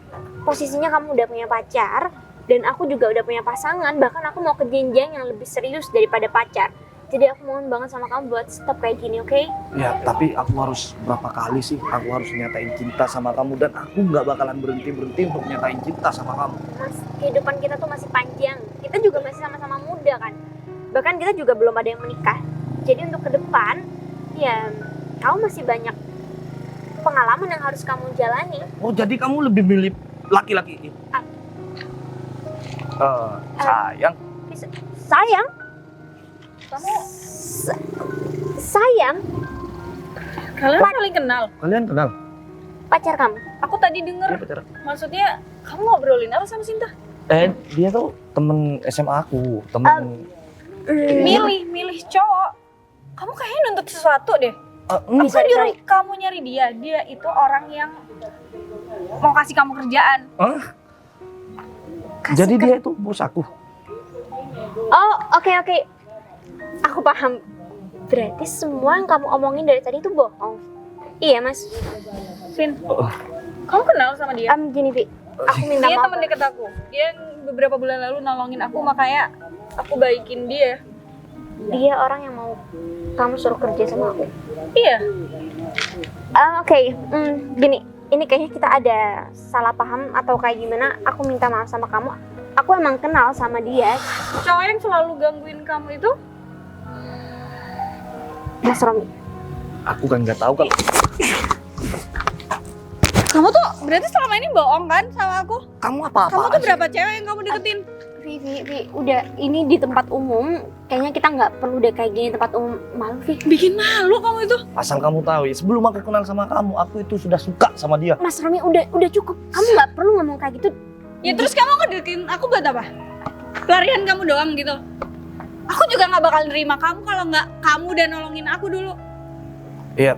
Posisinya kamu udah punya pacar, dan aku juga udah punya pasangan. Bahkan aku mau ke jenjang yang lebih serius daripada pacar. Jadi aku mohon banget sama kamu buat stop kayak gini, oke? Ya, tapi aku harus berapa kali sih aku harus nyatain cinta sama kamu. Dan aku nggak bakalan berhenti-berhenti untuk nyatain cinta sama kamu. Mas, kehidupan kita tuh masih panjang. Kita juga masih sama-sama muda kan. Bahkan kita juga belum ada yang menikah. Jadi untuk ke depan, ya kamu masih banyak pengalaman yang harus kamu jalani. Oh, jadi kamu lebih milih laki-laki? Sayang. Sayang? Kamu Sayang? kalian saling kenal? Kalian kenal? Pacar kamu? Aku tadi denger, Dia pacaran? maksudnya kamu ngobrolin apa sama Sinta? Dia tuh temen SMA aku, temen. Milih cowok. Kamu kayaknya nuntut sesuatu deh. Enggak. Bisa kamu nyari dia. Dia itu orang yang mau kasih kamu kerjaan. Jadi dia itu bos aku. Oh, oke. Aku paham. Berarti semua yang kamu omongin dari tadi itu bohong. Iya, Mas. Vin, kamu kenal sama dia? Gini, Vi. Aku minta Dia maaf. teman dekat aku. Dia beberapa bulan lalu nolongin aku, makanya aku baikin dia. Dia orang yang mau kamu suruh kerja sama aku. Iya. Oke. Gini. Ini kayaknya kita ada salah paham atau kayak gimana. Aku minta maaf sama kamu. Aku emang kenal sama dia. Cowok yang selalu gangguin kamu itu? Mas Romi. Aku kan nggak tahu kalau Kamu tuh berarti selama ini bohong kan sama aku? kamu apa-apa. Kamu tuh berapa cewek yang kamu deketin? Vi, udah ini di tempat umum. Kayaknya kita nggak perlu deh kayak gini tempat umum. Malu, Vi. Bikin malu kamu itu. Asal kamu tahu ya, sebelum aku kenal sama kamu, aku itu sudah suka sama dia. Mas Romi, udah cukup. Kamu nggak perlu ngomong kayak gitu. Ya terus kamu ngedeketin aku buat apa? Pelarian kamu doang gitu. Aku juga nggak bakal nerima kamu kalau nggak kamu udah nolongin aku dulu. Iya.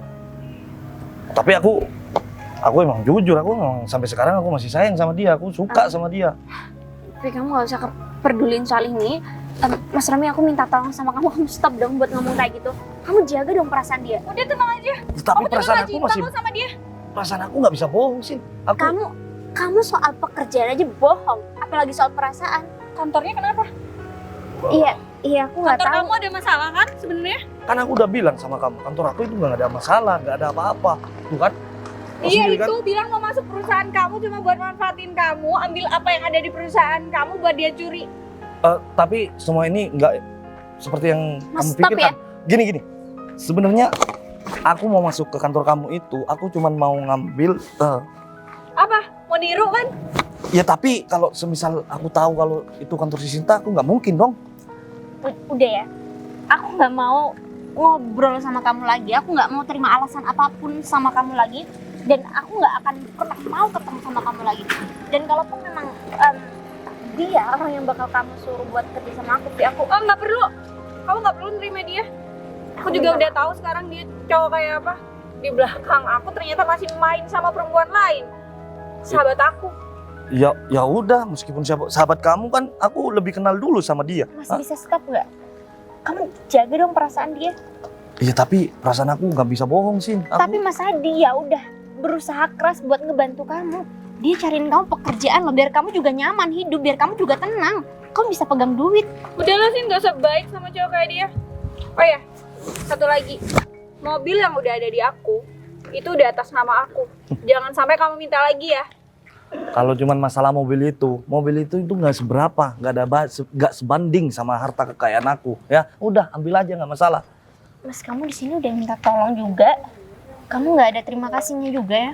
Tapi aku emang jujur, aku emang sampai sekarang aku masih sayang sama dia, aku suka sama dia. Vi, kamu nggak usah pedulin soal ini. Mas Romi, aku minta tolong sama kamu stop dong buat ngomong kayak gitu. Kamu jaga dong perasaan dia. Udah tenang aja. Tapi Aku perasaan tuh aku cinta masih, kok sama dia. perasaan aku nggak bisa bohong sih. Kamu soal pekerjaan aja bohong, apalagi soal perasaan. Kantornya kenapa? Iya, aku nggak Kantor tahu. kamu ada masalah kan sebenarnya? Kan aku udah bilang sama kamu, kantor aku itu nggak ada masalah, nggak ada apa-apa, tuh kan? Tahu Iya sendiri kan? itu bilang mau masuk perusahaan kamu cuma buat manfaatin kamu, ambil apa yang ada di perusahaan kamu buat dia curi. Tapi semua ini nggak seperti yang Mas, kamu stop pikirkan. Gini, sebenarnya aku mau masuk ke kantor kamu itu, aku cuma mau ngambil. Apa? Mau niru kan? Ya tapi kalau semisal aku tahu kalau itu kantor si Sinta, aku nggak mungkin dong. Udah ya, aku nggak mau ngobrol sama kamu lagi. Aku nggak mau terima alasan apapun sama kamu lagi. Dan aku nggak akan pernah mau ketemu sama kamu lagi. Dan kalaupun memang dia orang yang bakal kamu suruh buat kerja sama aku, Nggak perlu. Kamu nggak perlu nerima dia. Aku juga udah tahu sekarang dia cowok kayak apa. di belakang aku ternyata masih main sama perempuan lain. Sahabat aku. Ya udah, meskipun sahabat kamu kan aku lebih kenal dulu sama dia. Mas bisa stop nggak? Kamu jaga dong perasaan dia. Iya tapi perasaan aku nggak bisa bohong sih. Tapi Mas Adi ya udah berusaha keras buat ngebantu kamu. Dia cariin kamu pekerjaan loh, biar kamu juga nyaman hidup, biar kamu juga tenang. Kamu bisa pegang duit. Udahlah sih, nggak usah baik sama cowok kayak dia. Oh ya, satu lagi. Mobil yang udah ada di aku, itu udah atas nama aku. Jangan sampai kamu minta lagi ya. Kalau cuman masalah mobil itu nggak seberapa, nggak sebanding sama harta kekayaan aku. Ya udah, ambil aja nggak masalah. Mas, kamu di sini udah minta tolong juga. Kamu nggak ada terima kasihnya juga ya.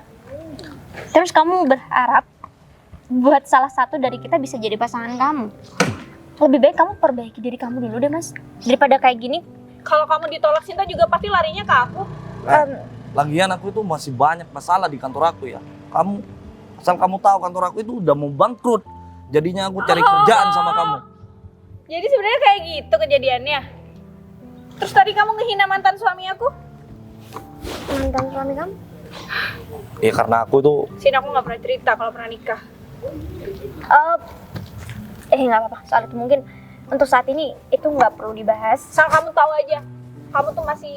Terus kamu berharap buat salah satu dari kita bisa jadi pasangan kamu. Lebih baik kamu perbaiki diri kamu dulu deh, Mas. Daripada kayak gini. Kalau kamu ditolak cinta juga pasti larinya ke aku. Lagian aku itu masih banyak masalah di kantor aku ya. Asal kamu tahu kantor aku itu udah mau bangkrut. Jadinya aku cari kerjaan sama kamu. Jadi sebenarnya kayak gitu kejadiannya. Terus tadi kamu ngehina mantan suami aku? Mantan suami kamu? Ya karena aku tuh Sini aku nggak pernah cerita kalau pernah nikah. Nggak apa-apa. Soal itu mungkin untuk saat ini itu nggak perlu dibahas. Asal kamu tahu aja, kamu tuh masih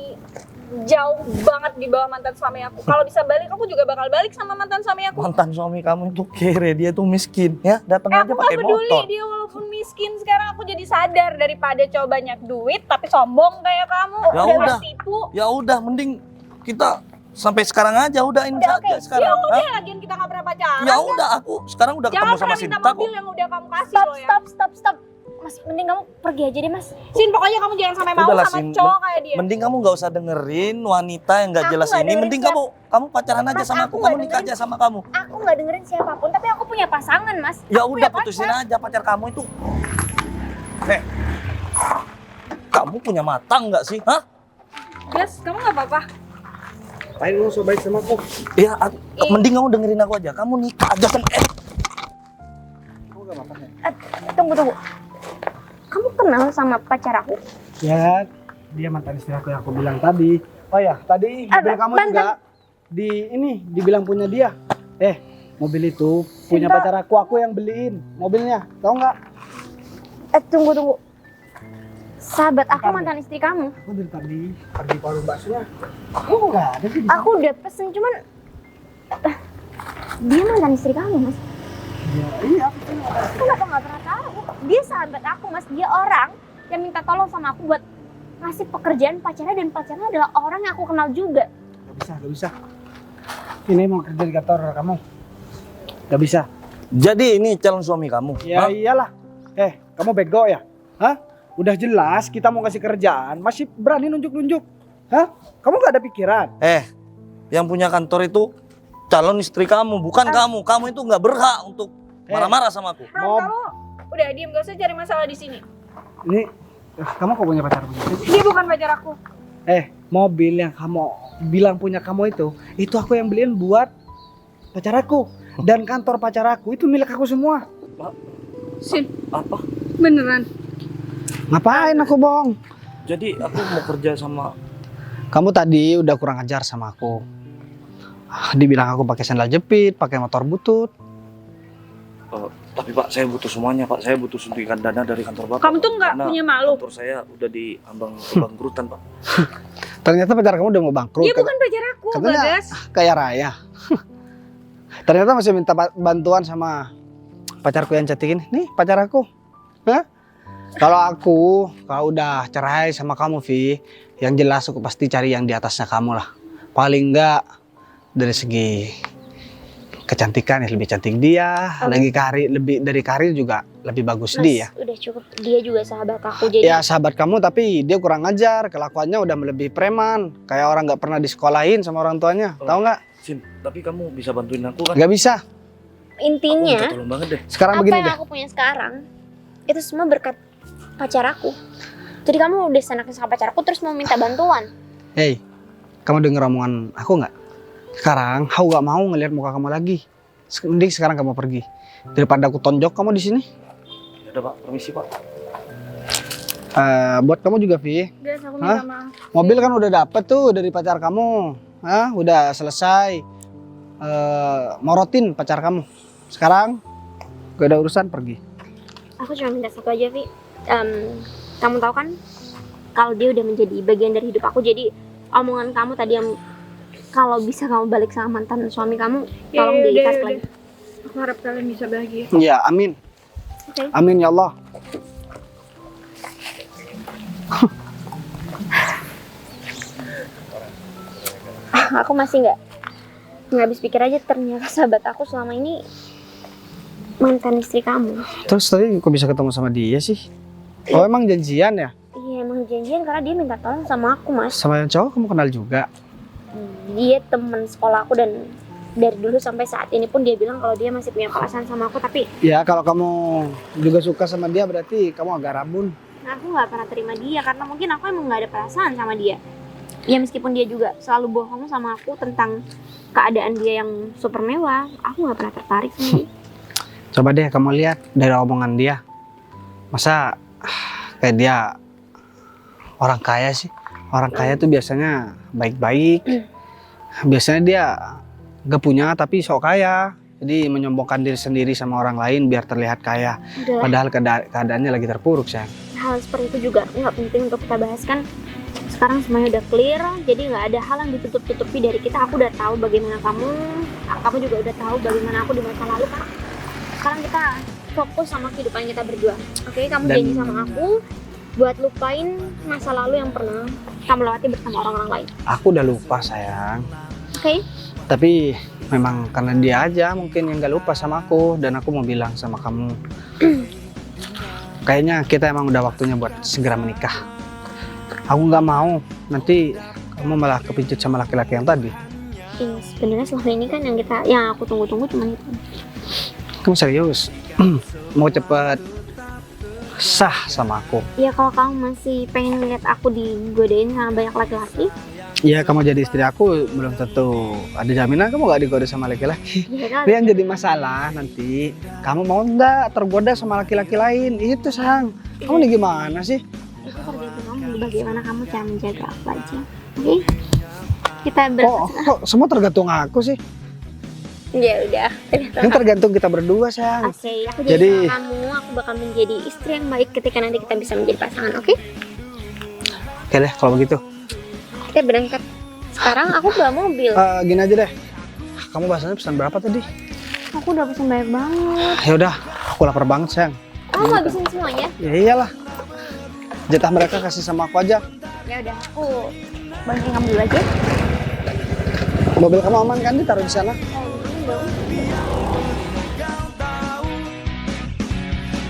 jauh banget di bawah mantan suami aku. Kalau bisa balik, aku juga bakal balik sama mantan suami aku. mantan suami kamu itu kere, dia tuh miskin ya. Datang aja Aku pakai gak peduli motor. dia walaupun miskin. Sekarang aku jadi sadar daripada coba banyak duit tapi sombong kayak kamu. Ya udah udah. tipu. Ya udah, mending kita sampai sekarang aja udahin Udah saja oke. sekarang. Ya Hah? udah, lagian kita gak pernah pacaran. Ya udah, aku sekarang udah Jangan ketemu sama pernah minta Sinta kok. mobil yang udah kamu kasih Stop, loh ya. stop. Mas, mending kamu pergi aja deh, Mas. Sin, pokoknya kamu jangan sampai mau Udahlah, sama Sin. cowok kayak dia. Mending kamu nggak usah dengerin wanita yang nggak Aku jelas nggak ini. dengerin Mending siapa. kamu pacaran aja Mas, sama aku aku, nggak kamu nikah dengerin. aja sama kamu. Aku nggak dengerin siapapun, tapi aku punya pasangan, Mas. Ya Aku udah, punya putusin pacar. aja pacar kamu itu. Kamu punya mata nggak sih? Hah? Gas, kamu gak apa-apa. Ngapain lu so baik sama aku? Ya, mending kamu dengerin aku aja. Kamu nikah aja sama Aku gak apa-apa ya? Tunggu. Kamu kenal sama pacar aku? Ya, dia mantan istri aku yang aku bilang tadi. Oh ya, tadi mobil kamu juga dibilang punya dia. Mobil itu punya Sinta. pacar aku yang beliin mobilnya. Tahu nggak? Tunggu. Sahabat aku mantan istri kamu. Aku dari tadi pergi ke warung baksonya. Aku nggak ada sih. Aku udah pesen, cuman dia mantan istri kamu, Mas. Iya, aku tuh nggak tahu. Kenapa nggak pernah tahu? Dia sahabat aku, Mas. Dia orang yang minta tolong sama aku buat ngasih pekerjaan pacarnya, dan pacarnya adalah orang yang aku kenal juga. Gak bisa. Ini mau kerja di kantor kamu. Gak bisa. Jadi ini calon suami kamu? Ya Hah? iyalah. Kamu bego ya? Hah? Udah jelas kita mau kasih kerjaan, masih berani nunjuk-nunjuk. Hah? Kamu gak ada pikiran? Yang punya kantor itu calon istri kamu, bukan kamu. Kamu itu nggak berhak untuk marah-marah sama aku. Ram, kamu udah diem, gak usah cari masalah di sini. Ini kamu kok punya pacar begitu? Dia bukan pacar aku. Mobil yang kamu bilang punya kamu itu aku yang beliin buat pacar aku. Dan kantor pacar aku itu milik aku semua. Sin, Apa? beneran. Ngapain aku bohong? Jadi aku mau kerja sama... Kamu tadi udah kurang ajar sama aku. Dibilang aku pakai sandal jepit, pakai motor butut. Tapi Pak, saya butuh semuanya Pak. Saya butuh suntikan dana dari kantor Bapak. Kamu tuh nggak Karena punya malu. kantor saya udah diambang kebangkrutan Pak. Ternyata pacar kamu udah mau bangkrut. Dia bukan pacar aku, Katanya Bagas. kaya raya. Ternyata masih minta bantuan sama pacarku yang cantik ini. Nih pacar aku. Hah? Kalau udah cerai sama kamu, Vi, yang jelas aku pasti cari yang di atasnya kamu lah. Paling enggak dari segi kecantikan ya lebih cantik dia, lagi lebih dari karir juga lebih bagus Mas, dia. udah cukup. Dia juga sahabat aku, jadi Ya sahabat kamu, tapi dia kurang ajar, kelakuannya udah melebihi preman, kayak orang nggak pernah disekolahin sama orang tuanya, tahu nggak? Sin, tapi kamu bisa bantuin aku kan? Nggak bisa. Aku intinya minta tolong banget deh. Sekarang apa begini yang deh. aku punya sekarang itu semua berkat pacar aku. Jadi kamu udah senangnya sama pacar aku terus mau minta bantuan. Hei, kamu denger omongan aku nggak? Sekarang aku nggak mau ngelihat muka kamu lagi. Mending sekarang kamu pergi daripada aku tonjok kamu di sini. Ya udah Pak, permisi Pak. Buat kamu juga, Vi. Gas, aku Hah? minta maaf. Mobil kan udah dapet tuh dari pacar kamu. udah selesai morotin pacar kamu. Sekarang gak ada urusan, pergi. Aku cuma minta satu aja, Vi. Kamu tahu kan kalau dia udah menjadi bagian dari hidup aku. Jadi omongan kamu tadi yang kalau bisa kamu balik sama mantan suami kamu, tolong ditarik lagi. Aku harap kalian bisa bahagia. Ya, amin. Oke. Amin ya Allah. Aku masih nggak habis pikir aja, ternyata sahabat aku selama ini mantan istri kamu. Terus tadi kok bisa ketemu sama dia sih? Oh, emang janjian ya? Iya, emang janjian karena dia minta tolong sama aku, Mas. Sama yang cowok kamu kenal juga? Dia teman sekolah aku dan dari dulu sampai saat ini pun dia bilang kalau dia masih punya perasaan sama aku, tapi Ya, kalau kamu juga suka sama dia berarti kamu agak rabun. aku nggak pernah terima dia karena mungkin aku emang nggak ada perasaan sama dia. Ya meskipun dia juga selalu bohong sama aku tentang keadaan dia yang super mewah, aku nggak pernah tertarik sama dia. Coba deh kamu lihat dari omongan dia. Masa kayak dia orang kaya sih? Orang kaya tuh biasanya baik-baik. Biasanya dia gak punya tapi sok kaya. Jadi menyombongkan diri sendiri sama orang lain biar terlihat kaya. Udahlah, Padahal keadaannya lagi terpuruk, sayang. hal seperti itu juga nggak penting untuk kita bahas kan. Sekarang semuanya udah clear, jadi nggak ada hal yang ditutup-tutupi dari kita. Aku udah tahu bagaimana kamu juga udah tahu bagaimana aku di masa lalu kan. Sekarang kita fokus sama kehidupan kita berdua. Oke, kamu janji sama aku buat lupain masa lalu yang pernah kamu lewati bersama orang-orang lain. Aku udah lupa, sayang. Oke? Tapi memang karena dia aja mungkin yang gak lupa sama aku. Dan aku mau bilang sama kamu, kayaknya kita emang udah waktunya buat segera menikah. Aku gak mau nanti kamu malah kepincut sama laki-laki yang tadi. Iya, sebenarnya selama ini kan yang aku tunggu-tunggu cuma itu. Kamu serius? Mau cepet sah sama aku? Ya kalau kamu masih pengen lihat aku digodain sama banyak laki-laki, Ya, kamu jadi istri aku belum tentu ada jaminan kamu gak digoda sama laki-laki. ya kan? Tapi yang jadi masalah nanti kamu mau nggak tergoda sama laki-laki lain, itu sayang. Kamu nih gimana sih? Itu tergantung kamu bagaimana kamu cara menjaga aku aja. Oke? Kita Kok semua tergantung aku sih? Ya udah. Ini tergantung kita berdua, sayang. Oke, aku Jadi- jadi sama kamu, aku bakal menjadi istri yang baik ketika nanti kita bisa menjadi pasangan, oke? Oke deh kalau begitu. Kita berangkat. Sekarang aku bawa mobil. Gini aja deh. Kamu bahasanya pesan berapa tadi? Aku udah pesen banyak banget. Ya udah, aku lapar banget, sayang. Kamu mau habisin semuanya? Ya iyalah. Jatah mereka kasih sama aku aja. Ya udah, aku bantuin kamu dulu aja. Mobil kamu aman kan ditaruh di sana? Ini dong.